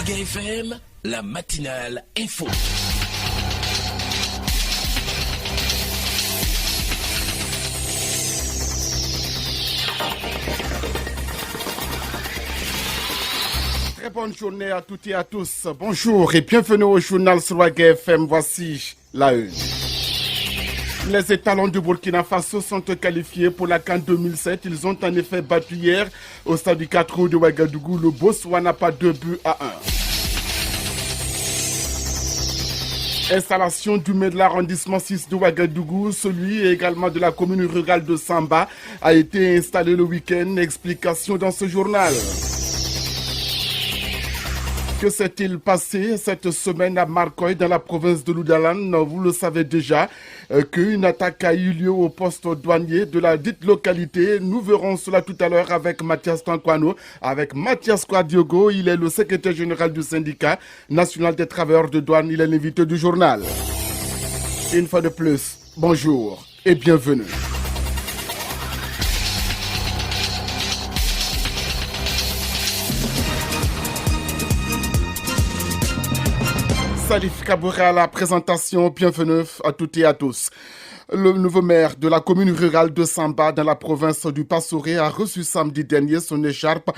Waga FM, la matinale info. Très bonne journée à toutes et à tous. Bonjour et bienvenue au journal sur Waga FM. Voici la une. Les étalons du Burkina Faso sont qualifiés pour la CAN 2007. Ils ont en effet battu hier au stade du 4 août de Ouagadougou le Botswana par 2-1. Installation du maire de l'arrondissement 6 de Ouagadougou, celui également de la commune rurale de Samba, a été installé le week-end. Explication dans ce journal. Que s'est-il passé cette semaine à Marcoy dans la province de Loudalan? Vous le savez déjà qu'une attaque a eu lieu au poste douanier de la dite localité. Nous verrons cela tout à l'heure avec Mathias Tanquano, avec Mathias Kwadiogo. Il est le secrétaire général du syndicat national des travailleurs de douane. Il est l'invité du journal. Une fois de plus, bonjour et bienvenue. Salif Kabouré à la présentation, bienvenue à toutes et à tous. Le nouveau maire de la commune rurale de Samba dans la province du Passoré a reçu samedi dernier son écharpe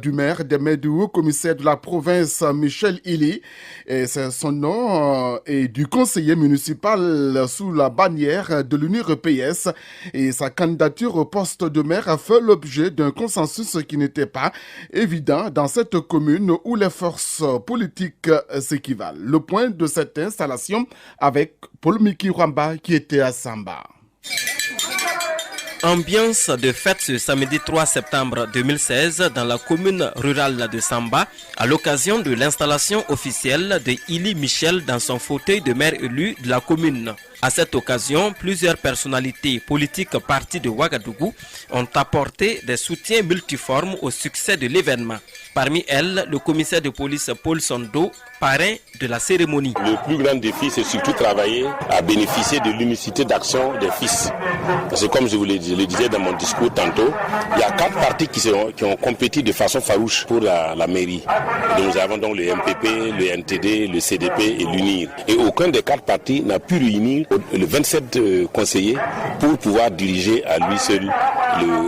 du maire des maires du haut-commissaire de la province Michel Ili. Et c'est son nom et du conseiller municipal sous la bannière de l'UNIR-PS. Et sa candidature au poste de maire a fait l'objet d'un consensus qui n'était pas évident dans cette commune où les forces politiques s'équivalent. Le point de cette installation avec Paul Miki Rwamba qui était à Samba. Ambiance de fête ce samedi 3 septembre 2016 dans la commune rurale de Samba à l'occasion de l'installation officielle de Ili Michel dans son fauteuil de maire élu de la commune. À cette occasion, plusieurs personnalités politiques parties de Ouagadougou ont apporté des soutiens multiformes au succès de l'événement. Parmi elles, le commissaire de police Paul Sondo, parrain de la cérémonie. Le plus grand défi, c'est surtout travailler à bénéficier de l'unicité d'action des fils. Parce que comme je le disais dans mon discours tantôt, il y a 4 partis qui ont compéti de façon farouche pour la mairie. Donc, nous avons donc le MPP, le NTD, le CDP et l'UNIR. Et aucun des 4 partis n'a pu réunir le 27 conseillers pour pouvoir diriger à lui seul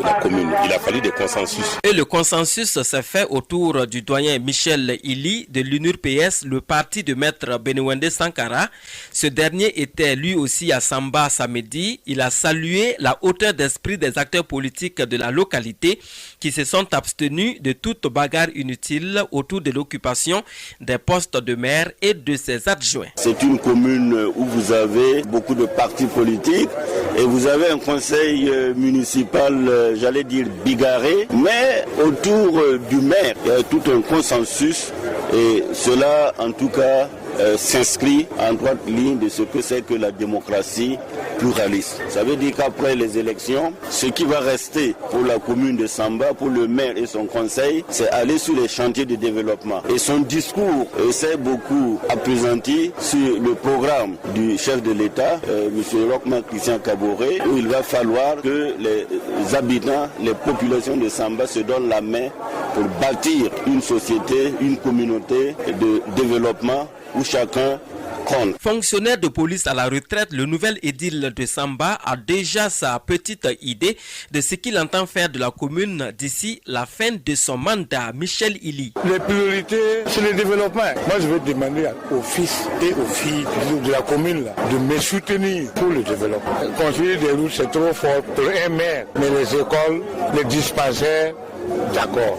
la commune. Il a fallu des consensus. Et le consensus s'est fait autour du doyen Michel Ili de l'UNIR-PS, le parti de maître Benewende Sankara. Ce dernier était lui aussi à Samba samedi. Il a salué la hauteur d'esprit des acteurs politiques de la localité qui se sont abstenus de toute bagarre inutile autour de l'occupation des postes de maire et de ses adjoints. C'est une commune où vous avez beaucoup de partis politiques et vous avez un conseil municipal, j'allais dire bigarré, mais autour du maire, il y a tout un consensus et cela en tout cas s'inscrit en droite ligne de ce que c'est que la démocratie pluraliste. Ça veut dire qu'après les élections, ce qui va rester pour la commune de Samba, pour le maire et son conseil, c'est aller sur les chantiers de développement. Et son discours s'est beaucoup appesanti sur le programme du chef de l'État, M. Rochman Christian Kaboré, où il va falloir que les habitants, les populations de Samba se donnent la main pour bâtir une société, une communauté de développement où chacun compte. Fonctionnaire de police à la retraite, le nouvel édile de Samba a déjà sa petite idée de ce qu'il entend faire de la commune d'ici la fin de son mandat. Michel Ili. Les priorités, c'est le développement. Moi, je vais demander aux fils et aux filles de la commune là, de me soutenir pour le développement. Construire des routes, c'est trop fort pour un maire. Mais les écoles, les dispensaires, d'accord,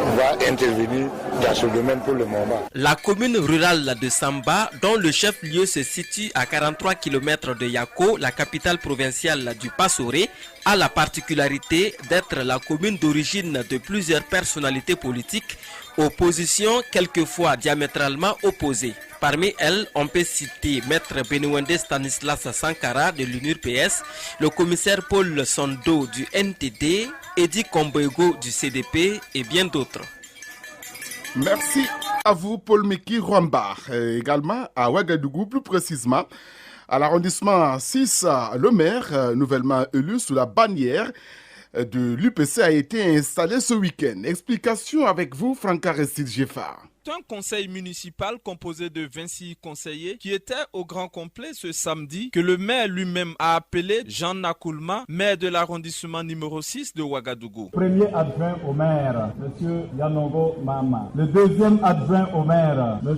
on va intervenir dans ce domaine pour le moment. La commune rurale de Samba, dont le chef-lieu se situe à 43 km de Yako, la capitale provinciale du Passoré, a la particularité d'être la commune d'origine de plusieurs personnalités politiques aux positions quelquefois diamétralement opposées. Parmi elles, on peut citer Maître Benewende Stanislas Sankara de l'UNIR-PS, le commissaire Paul Sondo du NTD, Edi Komboego du CDP et bien d'autres. Merci à vous, Paul Miki Rwamba. Également à Ouagadougou, plus précisément, à l'arrondissement 6, le maire, nouvellement élu sous la bannière de l'UPC, a été installé ce week-end. Explication avec vous, Franck Aristide Geffard. C'est un conseil municipal composé de 26 conseillers qui était au grand complet ce samedi que le maire lui-même a appelé Jean Nakoulma, maire de l'arrondissement numéro 6 de Ouagadougou. Premier adjoint au maire, M. Yanongo Mama. Le deuxième adjoint au maire, M.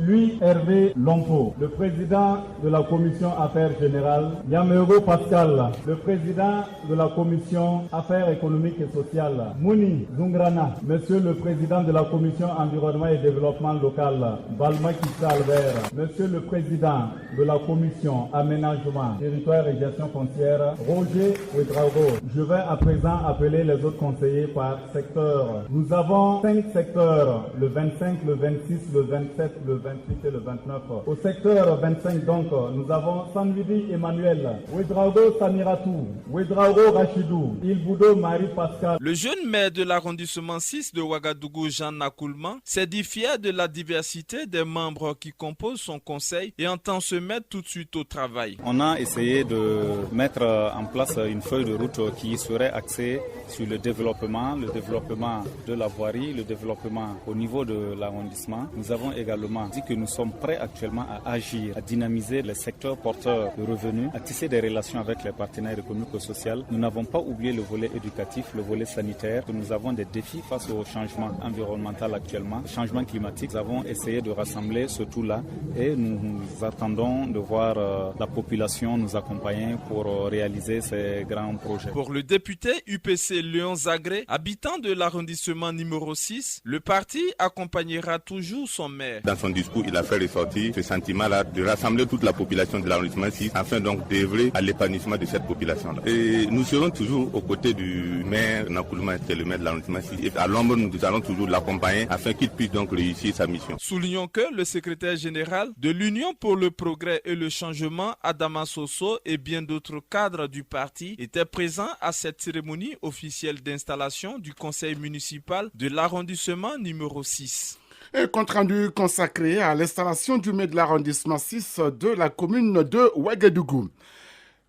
Louis Hervé Lompo. Le président de la commission affaires générales, Yamero Pascal. Le président de la commission affaires économiques et sociales, Mouni Zungrana. Monsieur le président de la commission environnement et développement local, Balma Kissa Albert. Monsieur le président de la commission aménagement, territoire et gestion foncière, Roger Ouedraogo. Je vais à présent appeler les autres conseillers par secteur. Nous avons 5 secteurs, le 25, le 26, le 27, le 28 et le 29. Au secteur 25 donc, nous avons Sanvidi Emmanuel, Ouedraogo Samiratou, Ouedraogo Rachidou, Ilboudo Marie Pascal. Le jeune maire de l'arrondissement 6 de Ouagadougou, Jean Nakoulma, s'est dit fier de la diversité des membres qui composent son conseil et entend se mettre tout de suite au travail. On a essayé de mettre en place une feuille de route qui serait axée sur le développement de la voirie, le développement au niveau de l'arrondissement. Nous avons également dit que nous sommes prêts actuellement à agir, à dynamiser les secteurs porteurs de revenus, à tisser des relations avec les partenaires économiques et sociaux. Nous n'avons pas oublié le volet éducatif, le volet sanitaire. Nous avons des défis face au changement environnemental actuellement, le changement climatique. Nous avons essayé de rassembler ce tout-là et nous attendons de voir la population nous accompagner pour réaliser ces grands projets. Pour le député UPC Léon Zagré, habitant de l'arrondissement numéro 6, le parti accompagnera toujours son maire. Dans son discours, il a fait ressortir ce sentiment-là de rassembler toute la population de l'arrondissement 6 afin donc d'œuvrer à l'épanouissement de cette population-là. Et nous serons toujours aux côtés du maire Nakoulma, qui est le maire de l'arrondissement 6. Et à l'ombre, nous allons toujours l'accompagner afin qu'il puisse donc réussir sa mission. Soulignons que le secrétaire général de l'Union pour le progrès et le changement, Adama Soso, et bien d'autres cadres du parti étaient présents à cette cérémonie officielle d'installation du conseil municipal de l'arrondissement numéro 6. Un compte rendu consacré à l'installation du maire de l'arrondissement 6 de la commune de Ouagadougou.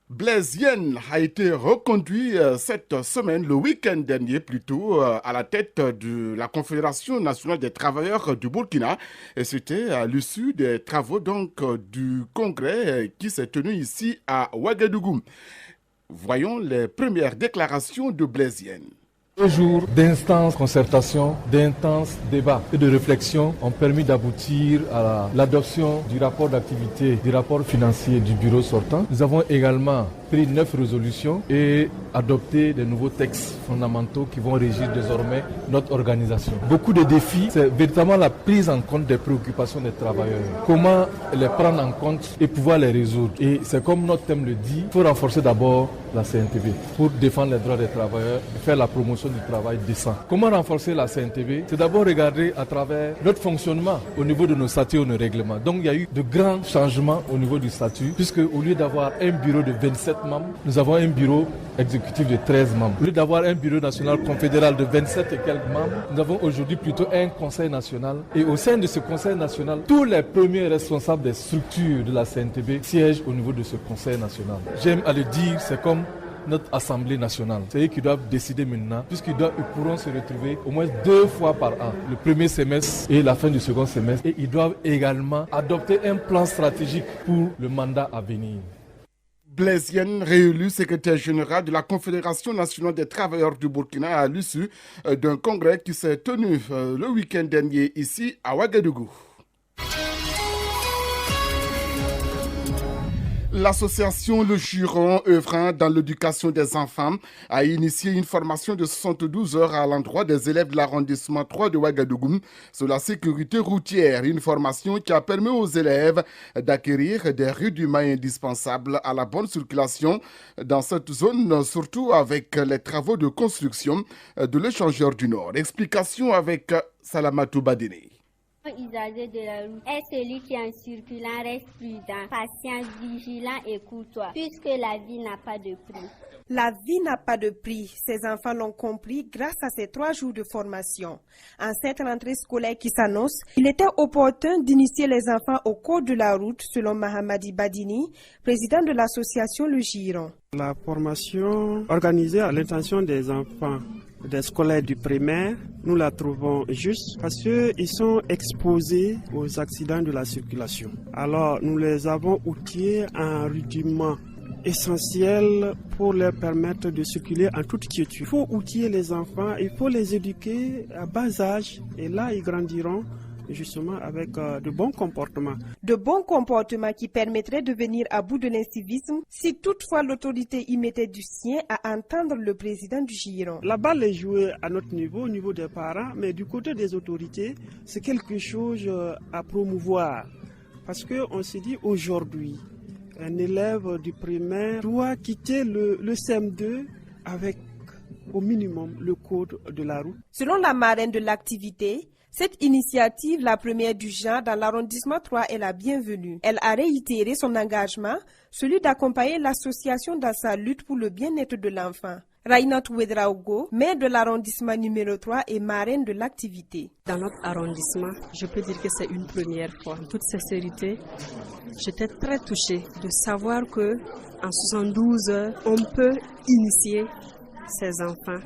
Blaise Diène a été reconduit cette semaine, le week-end dernier plutôt, à la tête de la Confédération nationale des travailleurs du Burkina. Et c'était à l'issue des travaux donc du congrès qui s'est tenu ici à Ouagadougou. Voyons les premières déclarations de Blaise Diène. 2 jours d'intenses concertations, d'intenses débats et de réflexions ont permis d'aboutir à l'adoption du rapport d'activité, du rapport financier du bureau sortant. Nous avons également pris 9 résolutions et adopté des nouveaux textes fondamentaux qui vont régir désormais notre organisation. Beaucoup de défis, c'est véritablement la prise en compte des préoccupations des travailleurs. Comment les prendre en compte et pouvoir les résoudre. Et c'est comme notre thème le dit, il faut renforcer d'abord la CNTB pour défendre les droits des travailleurs et faire la promotion du travail décent. Comment renforcer la CNTB? C'est d'abord regarder à travers notre fonctionnement au niveau de nos statuts et nos règlements. Donc il y a eu de grands changements au niveau du statut, puisque au lieu d'avoir un bureau de 27 membres, nous avons un bureau exécutif de 13 membres. Au lieu d'avoir un bureau national confédéral de 27 et quelques membres, nous avons aujourd'hui plutôt un conseil national. Et au sein de ce conseil national, tous les premiers responsables des structures de la CNTB siègent au niveau de ce conseil national. J'aime à le dire, c'est comme notre Assemblée nationale. C'est eux qui doivent décider maintenant, puisqu'ils pourront se retrouver au moins 2 fois par an, le premier semestre et la fin du second semestre. Et ils doivent également adopter un plan stratégique pour le mandat à venir. Blaise Diène, réélu secrétaire général de la Confédération nationale des travailleurs du Burkina à l'issue d'un congrès qui s'est tenu le week-end dernier ici à Ouagadougou. L'association Le Giron, œuvrant dans l'éducation des enfants, a initié une formation de 72 heures à l'endroit des élèves de l'arrondissement 3 de Ouagadougou sur la sécurité routière. Une formation qui a permis aux élèves d'acquérir des rudiments indispensables à la bonne circulation dans cette zone, surtout avec les travaux de construction de l'échangeur du Nord. Explication avec Salamatou Badene. Usager de la route est celui qui en circulant reste prudent, patient, vigilant et courtois, puisque la vie n'a pas de prix. La vie n'a pas de prix. Ces enfants l'ont compris grâce à ces 3 jours de formation. En cette rentrée scolaire qui s'annonce, il était opportun d'initier les enfants au code de la route, selon Mahamadi Badini, président de l'association Le Giron. La formation organisée à l'intention des enfants des scolaires du primaire, nous la trouvons juste parce qu'ils sont exposés aux accidents de la circulation. Alors nous les avons outillés en rudiments essentiels pour leur permettre de circuler en toute quiétude. Il faut outiller les enfants, il faut les éduquer à bas âge et là ils grandiront justement avec de bons comportements. De bons comportements qui permettraient de venir à bout de l'incivisme si toutefois l'autorité y mettait du sien à entendre le président du Giron. La balle est jouée à notre niveau, au niveau des parents, mais du côté des autorités, c'est quelque chose à promouvoir. Parce qu'on se dit aujourd'hui, un élève du primaire doit quitter le CM2 avec au minimum le code de la route. Selon la marraine de l'activité, cette initiative, la première du genre dans l'arrondissement 3, est la bienvenue. Elle a réitéré son engagement, celui d'accompagner l'association dans sa lutte pour le bien-être de l'enfant. Rainat Ouedraogo, maire de l'arrondissement numéro 3 et marraine de l'activité. Dans notre arrondissement, je peux dire que c'est une première fois. En toute sincérité, j'étais très touchée de savoir que en 72 heures, on peut initier ces enfants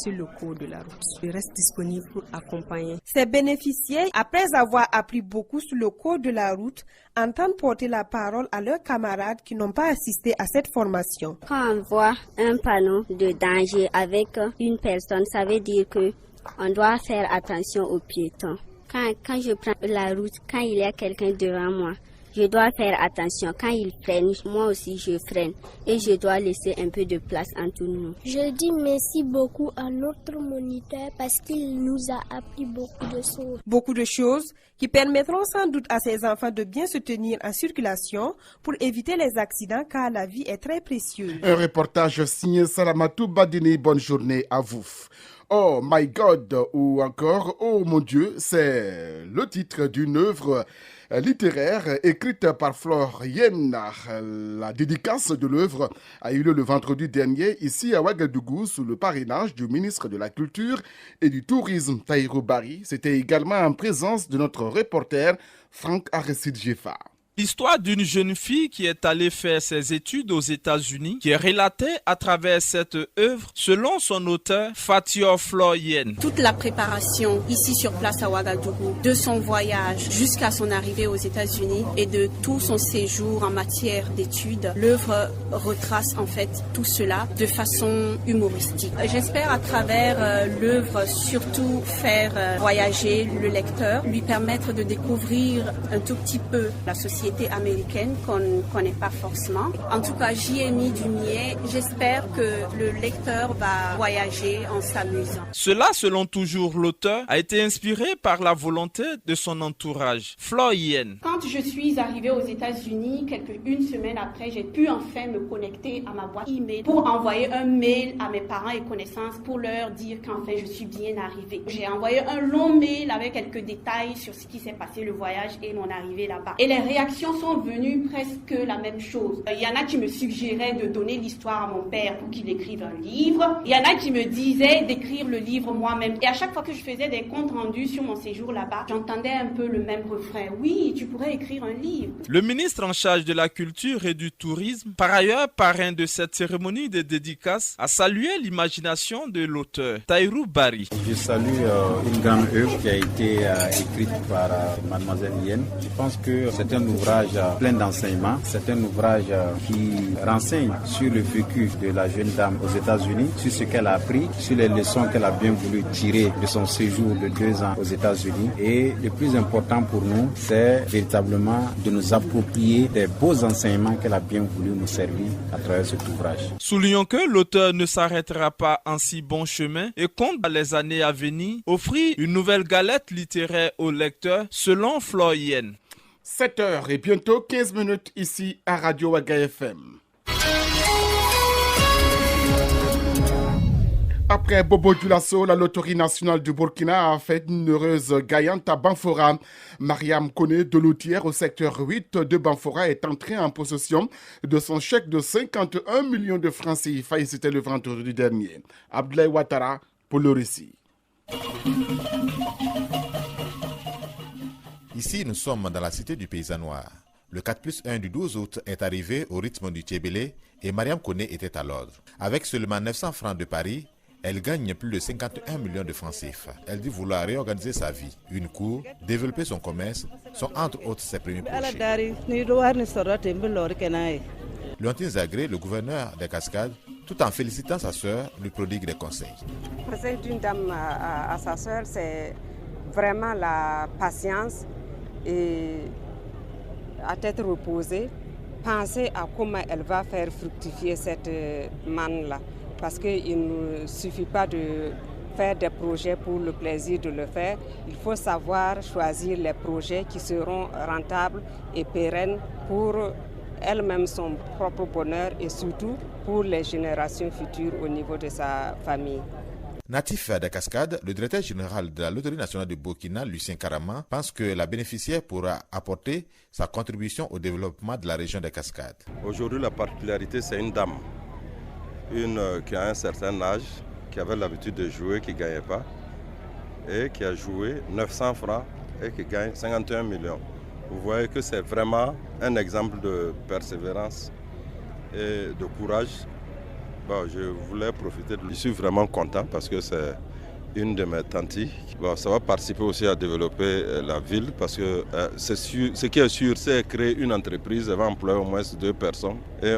sur le cours de la route. Je reste disponible pour accompagner. Ces bénéficiaires, après avoir appris beaucoup sur le cours de la route, entendent porter la parole à leurs camarades qui n'ont pas assisté à cette formation. Quand on voit un panneau de danger avec une personne, ça veut dire que on doit faire attention aux piétons. Quand je prends la route, quand il y a quelqu'un devant moi, je dois faire attention. Quand il freine, moi aussi je freine. Et je dois laisser un peu de place entre nous. Je dis merci beaucoup à notre moniteur parce qu'il nous a appris beaucoup de choses. Beaucoup de choses qui permettront sans doute à ces enfants de bien se tenir en circulation pour éviter les accidents car la vie est très précieuse. Un reportage signé Salamatou Badini. Bonne journée à vous. Oh my God ou encore Oh mon Dieu, c'est le titre d'une œuvre littéraire écrite par Florienne. La dédicace de l'œuvre a eu lieu le vendredi dernier ici à Ouagadougou sous le parrainage du ministre de la Culture et du Tourisme Tahirou Barry. C'était également en présence de notre reporter Franck Aristide Jeffa. L'histoire d'une jeune fille qui est allée faire ses études aux États-Unis, qui est relatée à travers cette œuvre, selon son auteur, Fatia Florienne. Toute la préparation ici sur place à Ouagadougou, de son voyage jusqu'à son arrivée aux États-Unis et de tout son séjour en matière d'études, l'œuvre retrace en fait tout cela de façon humoristique. J'espère à travers l'œuvre surtout faire voyager le lecteur, lui permettre de découvrir un tout petit peu la société américaine qu'on ne connaît pas forcément. En tout cas, j'y ai mis du mien. J'espère que le lecteur va voyager en s'amusant. Cela, selon toujours l'auteur, a été inspiré par la volonté de son entourage. Florienne. Quand je suis arrivée aux États-Unis, une semaine après, j'ai pu enfin me connecter à ma boîte email pour envoyer un mail à mes parents et connaissances pour leur dire qu'enfin je suis bien arrivée. J'ai envoyé un long mail avec quelques détails sur ce qui s'est passé, le voyage et mon arrivée là-bas. Et les réactions sont venues presque la même chose. Il y en a qui me suggéraient de donner l'histoire à mon père pour qu'il écrive un livre. Il y en a qui me disaient d'écrire le livre moi-même. Et à chaque fois que je faisais des comptes rendus sur mon séjour là-bas, j'entendais un peu le même refrain. Oui, tu pourrais écrire un livre. Le ministre en charge de la culture et du tourisme, par ailleurs parrain de cette cérémonie de dédicace, a salué l'imagination de l'auteur, Tahirou Barry. Je salue une grande œuvre qui a été écrite par mademoiselle Yen. Je pense que c'est un ouvrage plein d'enseignements. C'est un ouvrage qui renseigne sur le vécu de la jeune dame aux États-Unis, sur ce qu'elle a appris, sur les leçons qu'elle a bien voulu tirer de son séjour de 2 ans aux États-Unis. Et le plus important pour nous, c'est véritablement de nous approprier des beaux enseignements qu'elle a bien voulu nous servir à travers cet ouvrage. Soulignons que l'auteur ne s'arrêtera pas en si bon chemin et compte dans les années à venir offrir une nouvelle galette littéraire aux lecteurs selon Florienne. 7h et bientôt 15 minutes ici à Radio Ouaga FM. Après Bobo Dioulasso, la loterie nationale du Burkina a fait une heureuse gagnante à Banfora. Mariam Kone de Loutière au secteur 8 de Banfora est entrée en possession de son chèque de 51 millions de francs CFA et c'était le vendredi dernier. Abdoulaye Ouattara pour le récit. Ici, nous sommes dans la cité du Paysanoir. Le 4+1 du 12 août est arrivé au rythme du Tchébélé et Mariam Kone était à l'ordre. Avec seulement 900 francs de Paris, Elle gagne plus de 51 millions de francs CFA. Elle dit vouloir réorganiser sa vie. Une cour, développer son commerce sont entre autres ses premiers projets. Léontine Zagré, le gouverneur des Cascades, tout en félicitant sa sœur, lui prodigue des conseils. Le conseil d'une dame à sa sœur, c'est vraiment la patience et à tête reposée, penser à comment elle va faire fructifier cette manne-là. Parce qu'il ne suffit pas de faire des projets pour le plaisir de le faire. Il faut savoir choisir les projets qui seront rentables et pérennes pour elle-même, son propre bonheur et surtout pour les générations futures au niveau de sa famille. Natif des Cascades, le directeur général de la Loterie nationale de Burkina, Lucien Karama, pense que la bénéficiaire pourra apporter sa contribution au développement de la région des Cascades. Aujourd'hui, la particularité, c'est une dame. Qui a un certain âge, qui avait l'habitude de jouer, qui ne gagnait pas, et qui a joué 900 francs et qui gagne 51 millions. Vous voyez que c'est vraiment un exemple de persévérance et de courage. Bon, je voulais profiter de lui. Je suis vraiment content parce que c'est une de mes tantes. Bon, ça va participer aussi à développer la ville parce que ce qui est sûr, c'est créer une entreprise, elle va employer au moins 2 personnes et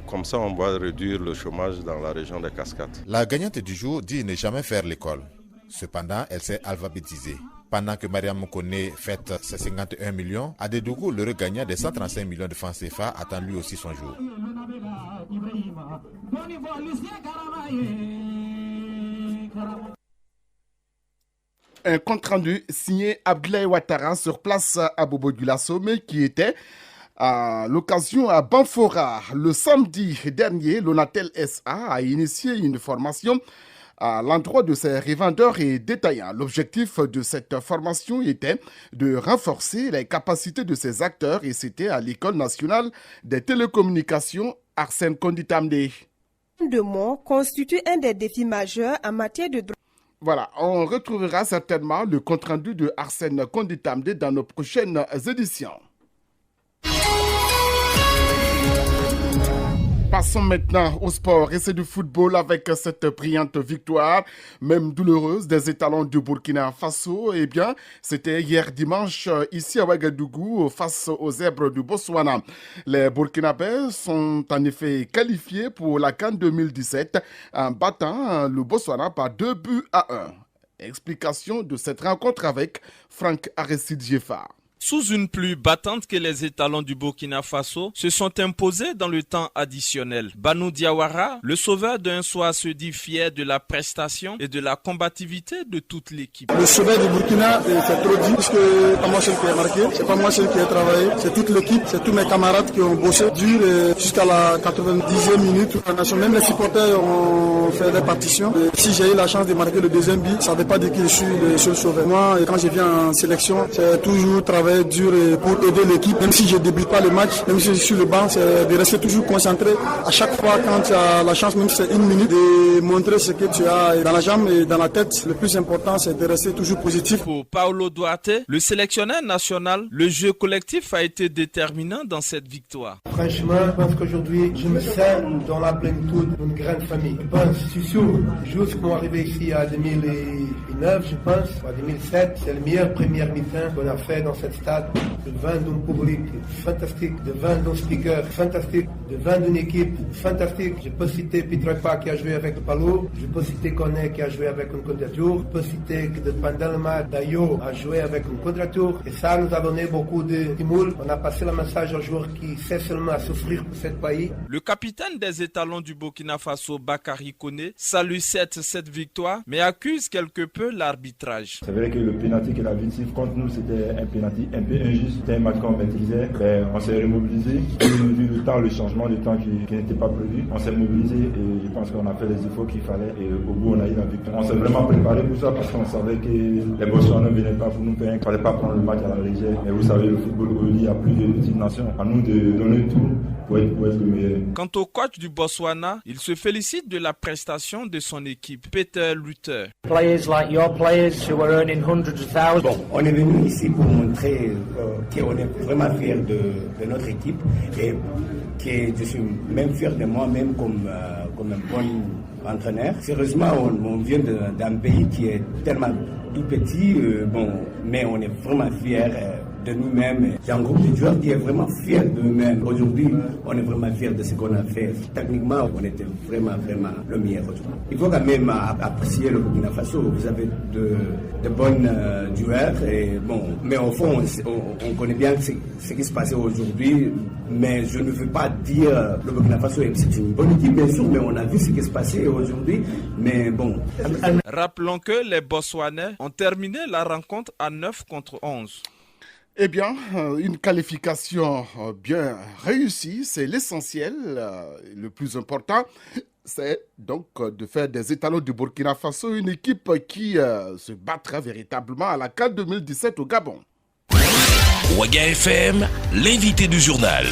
comme ça on va réduire le chômage dans la région des Cascades. La gagnante du jour dit ne jamais faire l'école. Cependant, elle s'est alphabétisée. Pendant que Mariam Mokone fête ses 51 millions, Adedougou, le gagnant des 135 millions de francs CFA, attend lui aussi son jour. Un compte-rendu signé Abdoulaye Ouattara sur place à Bobo-Dioulasso, mais qui était à l'occasion à Banfora. Le samedi dernier, l'Onatel SA a initié une formation à l'endroit de ses revendeurs et détaillants. L'objectif de cette formation était de renforcer les capacités de ces acteurs et c'était à l'École nationale des télécommunications Arsène Konditamde. De mots constitue un des défis majeurs en matière de droit. Voilà, on retrouvera certainement le compte-rendu de Arsène Konditamde dans nos prochaines éditions. Passons maintenant au sport et c'est du football avec cette brillante victoire, même douloureuse, des étalons du Burkina Faso. Eh bien, c'était hier dimanche ici à Ouagadougou face aux zèbres du Botswana. Les Burkinabés sont en effet qualifiés pour la CAN 2017 en battant le Botswana par 2-1. Explication de cette rencontre avec Franck Aristide Gieffard. Sous une pluie battante que les étalons du Burkina Faso se sont imposés dans le temps additionnel. Banou Diawara, le sauveur d'un soir, se dit fier de la prestation et de la combativité de toute l'équipe. Le sauveur du Burkina, c'est trop dit, puisque c'est pas moi seul qui ai marqué, c'est pas moi seul qui ai travaillé, c'est toute l'équipe, c'est tous mes camarades qui ont bossé dur jusqu'à la 90e minute. Même les supporters ont fait des partitions. Et si j'ai eu la chance de marquer le deuxième but, ça ne veut pas dire que je suis le seul sauveur. Moi, quand je viens en sélection, c'est toujours travailler dur pour aider l'équipe, même si je ne débute pas le match, même si je suis sur le banc, c'est de rester toujours concentré à chaque fois quand tu as la chance, même si c'est 1 minute, de montrer ce que tu as dans la jambe et dans la tête. Le plus important, c'est de rester toujours positif. Pour Paulo Duarte, le sélectionneur national, le jeu collectif a été déterminant dans cette victoire. Franchement, je pense qu'aujourd'hui, je me sens dans la plénitude d'une grande famille. Je suis sûr, jusqu'à arriver ici à 2009, je pense, à 2007, c'est le meilleur première mi-temps qu'on a fait dans cette stade, devant un public fantastique, devant un speaker fantastique, devant une équipe fantastique. Je peux citer Pietrapa qui a joué avec le Palo, je peux citer Kone qui a joué avec une quadrature, je peux citer que pendant le match, Dayo a joué avec une quadrature. Et ça nous a donné beaucoup de stimule. On a passé le message aux joueurs qui cessent seulement à souffrir pour ce pays. Le capitaine des étalons du Burkina Faso, Bakary Kone, salue cette victoire, mais accuse quelque peu l'arbitrage. C'est vrai que le pénalty qu'il a victime contre nous, c'était un pénalty un peu injuste, c'était un match qu'on maîtrisait, on s'est remobilisé, on a vu le temps, le changement de temps qui n'était pas prévu, on s'est mobilisé et je pense qu'on a fait les efforts qu'il fallait et au bout on a eu la victoire. On s'est vraiment préparé pour ça parce qu'on savait que les Botswanais ne venaient pas pour nous faire, il ne fallait pas prendre le match à la légère. Mais vous savez, le football aujourd'hui, il y a plus de petites nations, à nous de donner tout pour être le meilleur. Quant au coach du Botswana, il se félicite de la prestation de son équipe, Peter Luther. Players like your players who are earning hundreds of thousands. Bon, on est venu ici pour montrer qu'on est vraiment fiers de notre équipe et que je suis même fier de moi-même comme un bon entraîneur. Sérieusement, on vient d'un pays qui est tellement tout petit, mais on est vraiment fiers de nous-mêmes. J'ai un groupe de joueurs qui est vraiment fier de nous-mêmes. Aujourd'hui, on est vraiment fiers de ce qu'on a fait. Techniquement, on était vraiment le meilleur aujourd'hui. Il faut quand même apprécier le Burkina Faso. Vous avez de bonnes joueurs. Mais au fond, on connaît bien ce qui se passait aujourd'hui. Mais je ne veux pas dire le Burkina Faso c'est une bonne équipe, bien sûr, mais on a vu ce qui se passait aujourd'hui. Mais bon. Rappelons que les Botswanais ont terminé la rencontre à 9-11. Eh bien, une qualification bien réussie, c'est l'essentiel. Le plus important, c'est donc de faire des étalons du Burkina Faso une équipe qui se battra véritablement à la CAN 2017 au Gabon. Waga FM, l'invité du journal.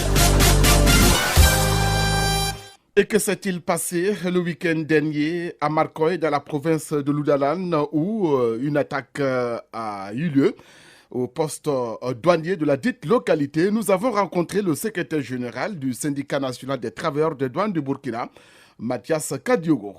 Et que s'est-il passé le week-end dernier à Marcoy, dans la province de Loudalan, où une attaque a eu lieu au poste douanier de la dite localité? Nous avons rencontré le secrétaire général du syndicat national des travailleurs de douane du Burkina, Mathias Kadiogo.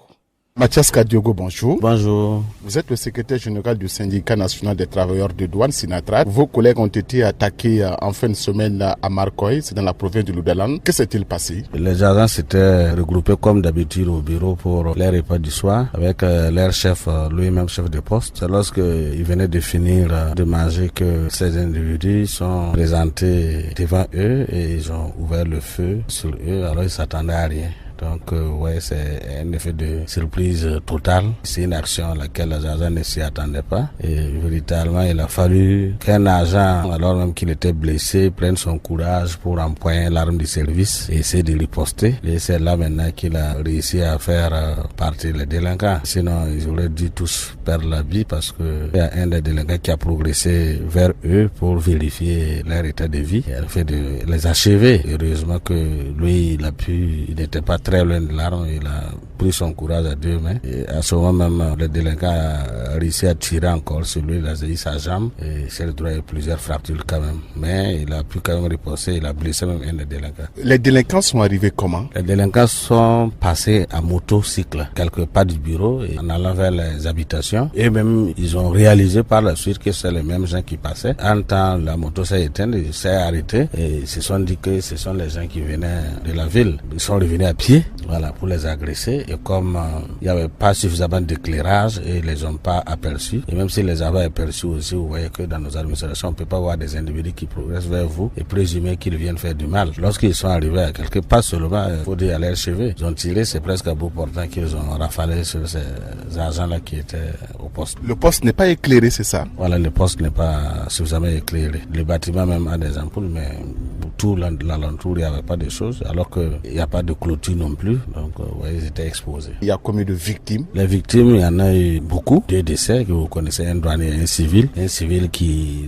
Mathias Kadiogo, bonjour. Bonjour. Vous êtes le secrétaire général du syndicat national des travailleurs de douane, Sinatra. Vos collègues ont été attaqués en fin de semaine à Marcoy, c'est dans la province de Loudalan. Que s'est-il passé? Les agents s'étaient regroupés comme d'habitude au bureau pour les repas du soir avec leur chef, lui-même chef de poste. C'est lorsqu'ils venaient de finir de manger que ces individus sont présentés devant eux et ils ont ouvert le feu sur eux, alors ils s'attendaient à rien. Donc, c'est un effet de surprise totale. C'est une action à laquelle les agents ne s'y attendaient pas. Et véritablement, il a fallu qu'un agent, alors même qu'il était blessé, prenne son courage pour empoigner l'arme du service et essayer de riposter. Et c'est là maintenant qu'il a réussi à faire partir les délinquants. Sinon, ils auraient dû tous perdre la vie parce que il y a un des délinquants qui a progressé vers eux pour vérifier leur état de vie. Il a fait de les achever. Heureusement que lui, il n'était pas très loin de l'arme, il a pris son courage à deux mains. Et à ce moment même, le délinquant a réussi à tirer encore sur lui, il a saisi sa jambe et s'est retrouvé avec plusieurs fractures quand même. Mais il a pu quand même riposter, il a blessé même un des délinquants. Les délinquants sont arrivés comment? Les délinquants sont passés à motocycle quelque part du bureau et en allant vers les habitations. Et même, ils ont réalisé par la suite que c'est les mêmes gens qui passaient. En temps, la moto s'est éteinte, il s'est arrêté et ils se sont dit que ce sont les gens qui venaient de la ville. Ils sont revenus à pied. Voilà, pour les agresser. Et comme il n'y avait pas suffisamment d'éclairage et ils les ont pas aperçus, et même s'ils les avaient aperçus aussi, vous voyez que dans nos administrations, on ne peut pas voir des individus qui progressent vers vous et présumer qu'ils viennent faire du mal. Lorsqu'ils sont arrivés à quelque part seulement, il faut dire à leur chevet, ils ont tiré, c'est presque à bout portant qu'ils ont rafalé sur ces agents-là qui étaient au poste. Le poste n'est pas éclairé, c'est ça? Voilà, le poste n'est pas suffisamment éclairé. Le bâtiment même a des ampoules, mais tout l'alentour, il n'y avait pas de choses, alors qu'il n'y a pas de clôture non plus. Donc, ils étaient exposés. Il y a combien de victimes? Les victimes, il y en a eu beaucoup. 2 décès, que vous connaissez, un douanier et un civil. Un civil qui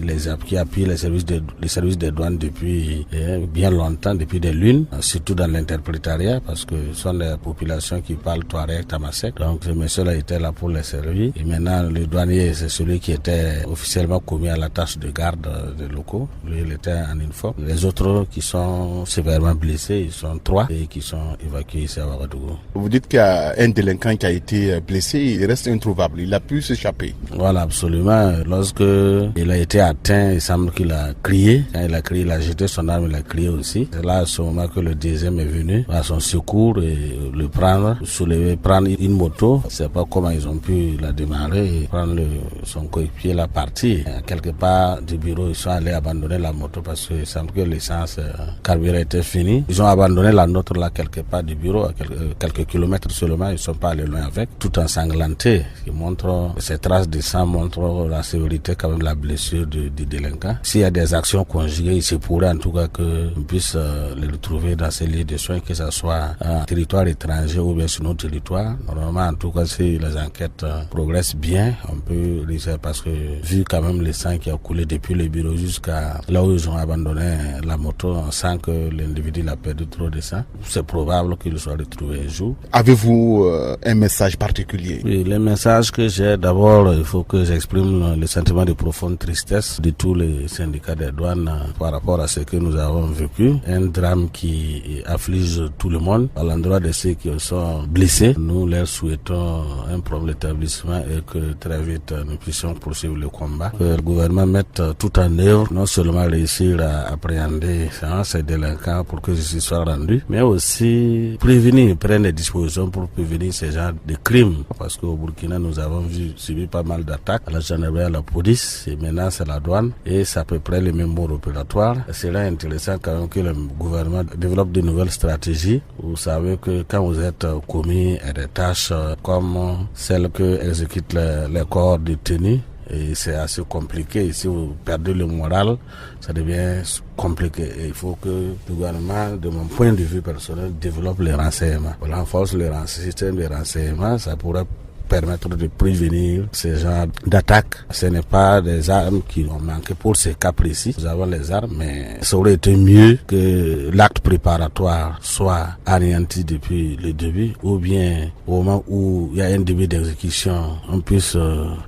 appuie les services de douane depuis bien longtemps, depuis des lunes, surtout dans l'interprétariat, parce que ce sont les populations qui parlent touareg, tamasek. Donc, ce monsieur-là était là pour les servir. Et maintenant, le douanier, c'est celui qui était officiellement commis à la tâche de garde des locaux. Lui, il était en uniforme. Les autres qui sont sévèrement blessés, ils sont 3 et qui sont évacués ici à Ouagadougou. Vous dites qu'il y a un délinquant qui a été blessé, il reste introuvable, il a pu s'échapper. Voilà, absolument. Lorsque il a été atteint, il semble qu'il a crié. Quand il a crié, il a jeté son arme, il a crié aussi. C'est là à ce moment que le deuxième est venu à son secours et le prendre, soulever, prendre une moto. Je ne sais pas comment ils ont pu la démarrer et prendre son coéquipier la partie. Quelque part du bureau, ils sont allés abandonner la moto parce qu'il semble que l'essence carburant était finie. Ils ont abandonné la nôtre là quelque part du bureau, à quelques kilomètres seulement, ils ne sont pas allés loin avec, tout ensanglanté, qui montre, ces traces de sang montrent la sévérité quand même, la blessure du délinquant. S'il y a des actions conjuguées, il se pourrait en tout cas qu'on puisse les retrouver dans ces lieux de soins, que ce soit en territoire étranger ou bien sur notre territoire. Normalement, en tout cas, si les enquêtes progressent bien, on peut réussir parce que vu quand même le sang qui a coulé depuis le bureau jusqu'à là où ils ont abandonné la moto, quand on sent que l'individu a perdu trop de sang, c'est probable qu'il soit retrouvé un jour. Avez-vous un message particulier? Oui, le message que j'ai, d'abord, il faut que j'exprime le sentiment de profonde tristesse de tous les syndicats des douanes par rapport à ce que nous avons vécu. Un drame qui afflige tout le monde. À l'endroit de ceux qui sont blessés, nous leur souhaitons un prompt rétablissement et que très vite nous puissions poursuivre le combat. Que le gouvernement mette tout en œuvre, non seulement réussir à appréhender ces délinquants pour que justice soit rendue, mais aussi prévenir, prendre des dispositions pour prévenir ces genres de crimes. Parce qu'au Burkina, nous avons subi pas mal d'attaques à la gendarmerie, à la police, et maintenant c'est la douane, et c'est à peu près les mêmes modes opératoires. C'est là intéressant quand même que le gouvernement développe de nouvelles stratégies. Vous savez que quand vous êtes commis à des tâches comme celles que exécutent les corps détenus, et c'est assez compliqué. Et si vous perdez le moral, ça devient compliqué. Et il faut que le gouvernement, de mon point de vue personnel, développe les renseignements. On renforce le système de renseignements, ça pourrait permettre de prévenir ce genre d'attaques. Ce n'est pas des armes qui ont manqué pour ces cas précis. Nous avons les armes, mais ça aurait été mieux que l'acte préparatoire soit anéanti depuis le début, ou bien au moment où il y a un début d'exécution, on puisse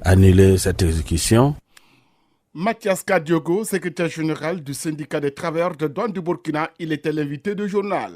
annuler cette exécution. Mathias Kadiogo, secrétaire général du syndicat des travailleurs de douane du Burkina, il était l'invité du journal.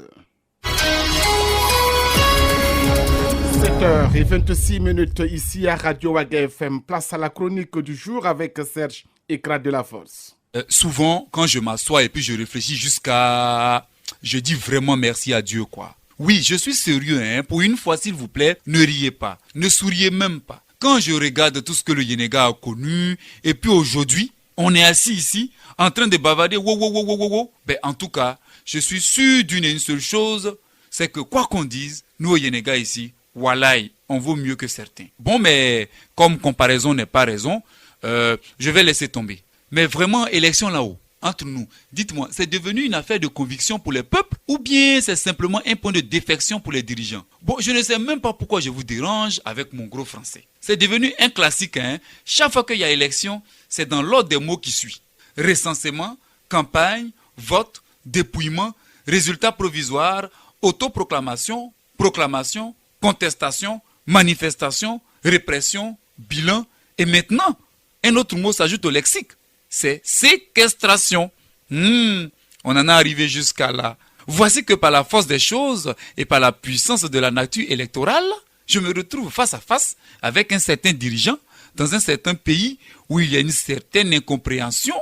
7h26 ici à Radio Waga FM. Place à la chronique du jour avec Serge Ekra de la Force. Souvent, quand je m'assois et puis je réfléchis jusqu'à... Je dis vraiment merci à Dieu, quoi. Oui, je suis sérieux, hein. Pour une fois, s'il vous plaît, ne riez pas. Ne souriez même pas. Quand je regarde tout ce que le Yenega a connu, et puis aujourd'hui, on est assis ici, en train de bavarder, ben, en tout cas, je suis sûr d'une et une seule chose, c'est que quoi qu'on dise, nous au Yenega ici, Wallahi, on vaut mieux que certains. Bon, mais comme comparaison n'est pas raison, je vais laisser tomber. Mais vraiment, élection là-haut, entre nous, dites-moi, c'est devenu une affaire de conviction pour les peuples ou bien c'est simplement un point de défection pour les dirigeants? Bon, je ne sais même pas pourquoi je vous dérange avec mon gros français. C'est devenu un classique, hein. Chaque fois qu'il y a élection, c'est dans l'ordre des mots qui suit. Recensement, campagne, vote, dépouillement, résultat provisoire, autoproclamation, proclamation, contestation, manifestation, répression, bilan. Et maintenant, un autre mot s'ajoute au lexique. C'est séquestration. On en est arrivé jusqu'à là. Voici que par la force des choses et par la puissance de la nature électorale, je me retrouve face à face avec un certain dirigeant dans un certain pays où il y a une certaine incompréhension,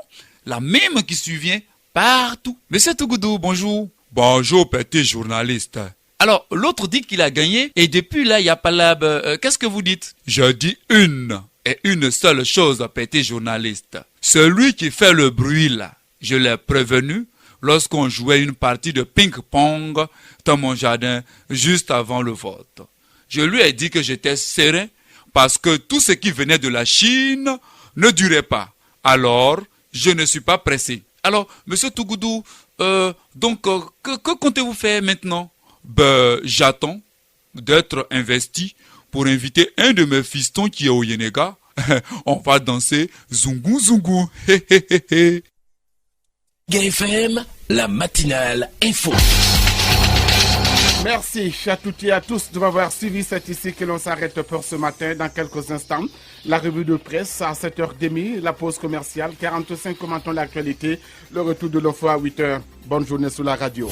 la même qui survient partout. Monsieur Tougoudou, bonjour. Bonjour, petit journaliste. Alors, l'autre dit qu'il a gagné et depuis là, il n'y a pas la... qu'est-ce que vous dites? Je dis une et une seule chose, petit journaliste. Celui qui fait le bruit là, je l'ai prévenu lorsqu'on jouait une partie de ping-pong dans mon jardin juste avant le vote. Je lui ai dit que j'étais serein parce que tout ce qui venait de la Chine ne durait pas. Alors, je ne suis pas pressé. Alors, monsieur Tougoudou, que comptez-vous faire maintenant? Ben, j'attends d'être investi pour inviter un de mes fistons qui est au Yenega. On va danser Zungu Zungu. GFM, la matinale info. Merci à toutes et à tous de m'avoir suivi. C'est ici que l'on s'arrête pour ce matin. Dans quelques instants, la revue de presse à 7h30, la pause commerciale, 45 commentons l'actualité, le retour de l'info à 8h. Bonne journée sur la radio.